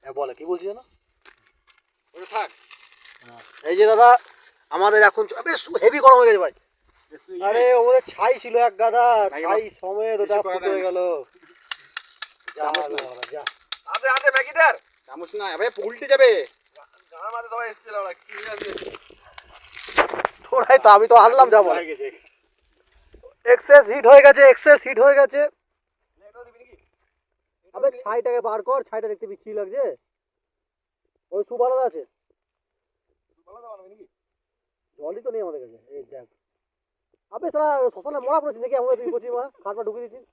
হ্যাঁ বলে কি বলছি জানো ওটা থাক। এই যে দাদা আমাদের এখন বেশ হেভি গরম হয়ে গেছে ভাই আরে ওদের ছাই ছিল এক গাদা ছাই সময় ওটা ফুটে হয়ে গেল যা যা আদে আদে ম্যাগিদার চামচ না ভাই উল্টে যাবে গান মারতে সবাই এসেছিল ওরা কি আছে তোরাই তো আমি তো আনলাম যাব এক্সেস হিট হয়ে গেছে আবে ছাইটাকে বার কর ছাইটা দেখতে বিচ্ছিরি লাগছে ওই সুপ আলাদা আছে জলই তো নেই আমাদের কাছে এই দেখ আবে সারা শ্মশানে মরা পড়েছি দেখি আমরা তুই করছিস মা খাটটা ঢুকে দিচ্ছিস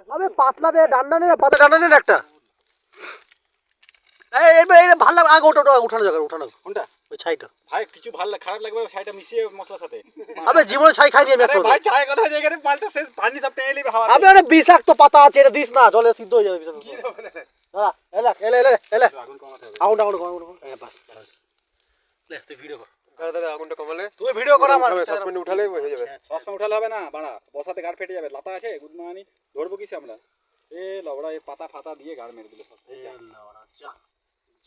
আবে পাতলা দে ডান্ডা নে পাতলা ডান্ডা নে একটা এই ভালো লাগে আগে ওটা উঠানো যাবে উঠানো কোনটা ওই ছাইটা ভাই কিছু ভালো খারাপ লাগবে ছাইটা মিশিয়ে মশলার সাথে আবে জীবনে ছাই খাইনি আমি আরে ভাই ছাই কথা হয়ে গেছে পাল্টা শেষ পানি সব টেনে নেবে হাওয়া আবে আরে বিষাক্ত পাতা আছে এটা দিস না জলে সিদ্ধ হয়ে যাবে বিষাক্ত কি হবে না দাঁড়া এলে আগুন কমাতে হবে আগুনটা বাস লে তুই ভিডিও কর দাদা আগুনটা কমালে তুই ভিডিও কর আমার সসপ্যান উঠালে হয়ে যাবে সসপ্যান উঠালে হবে না বাড়া বসাতে গাড় ফেটে যাবে লাতা আছে গুদমানি ধরবো কিসে আমরা এ লবড়া এই পাতা ফাতা দিয়ে গাড় মেরে দিল যা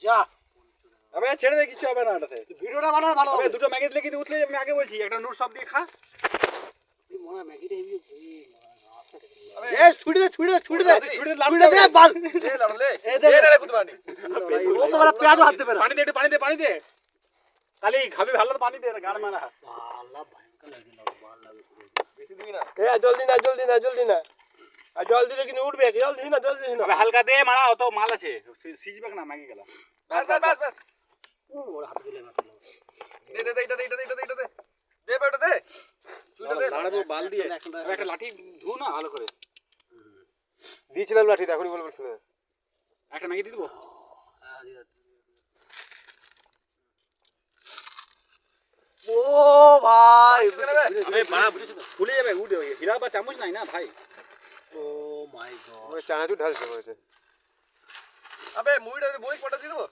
যা আবে ছেড়ে দে কিছু হবে না এটাতে তুই ভিডিওটা বানা ভালো আবে দুটো ম্যাগি দিলে কিন্তু উঠলে আমি আগে বলছি একটা নূর সব দিয়ে খা তুই মনে ম্যাগিটা হেভি আবে এ ছুড়ি দে ছুড়ি দে বাল এ লড়লে এই দে রে গুদমানি ও তো বড় পেঁয়াজ হাত দেবে না পানি দে একটু পানি দে খালি খাবি ভালো তো পানি দে গাড় মারা সালা ভয়ঙ্কর লাগে না ভালো লাগে বেশি দিবি না এ জলদি না আর জল দিলে কিন্তু উঠবে জলদি না আবে হালকা দে মারা অত মাল আছে সিজবে না ম্যাগি গেলা বাস ও ওর হাত দিলে দে এটা দে দে বেটা দে চুইটা দে লাড়াবো বাল দিয়ে একটা লাঠি ধু না ভালো করে দিয়েছিলাম লাঠি এখনই বলবো শুনে একটা ম্যাগি দিয়ে দেবো ও ভাই আবে বাড়া ফুলে যাবে উঠে হীরা বা চামচ নাই না ভাই ও মাই গড ওই চানাচুর ঢালছে বলেছে আবে মুড়িটা বই পটা দিয়ে দেবো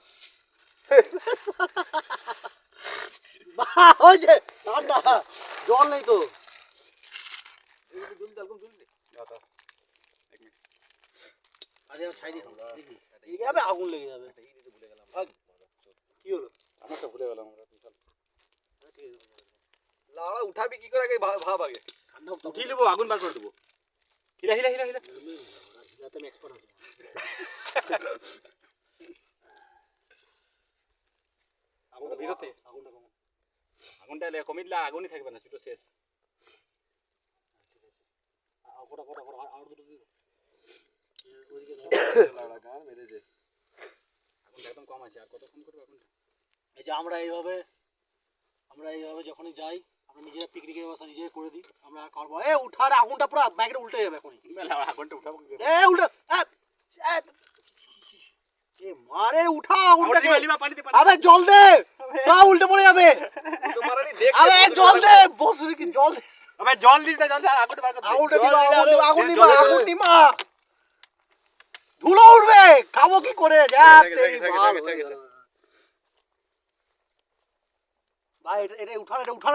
ওই যে ঠান্ডা জল নেই তো আরে ছাই দি দেখি এই যাবে আগুন লেগে যাবে কি হলো আমারটা ভুলে গেলাম আমরা লাড়া উঠাবি কি করে আগে ভাব আগে ঠান্ডা উঠিয়ে নেবো আগুন বার করে দেবো হিলা যাতে আমি এক্সপার্ট আছি আগুনটা ভিতরতে আগুনটা কমিয়ে দিলে আগুনই থাকবে না সেটা শেষ কোটা আর দুটো দিও আগুনটা একদম কম আছে আর কত কম করবে আগুনটা এই যে আমরা এইভাবে যখনই যাই আমরা নিজেরা পিকনিকের ব্যবস্থা নিজে করে দিই আমরা খাবো এ উঠার আগুনটা পুরো ব্যাগটা উল্টে যাবে এখনই আগুনটা উঠাবো এ উল্টে এ মারে উঠা আগুনটাকে আবে জল দে সব উল্টে পড়ে যাবে আবে জল দে বসে কি জল দে আবে জল দিস না জল দে আগুনটা বার কর আগুন নিবা ধুলো উঠবে খাবো কি করে যা তেরি বাল ভাই এটা উঠান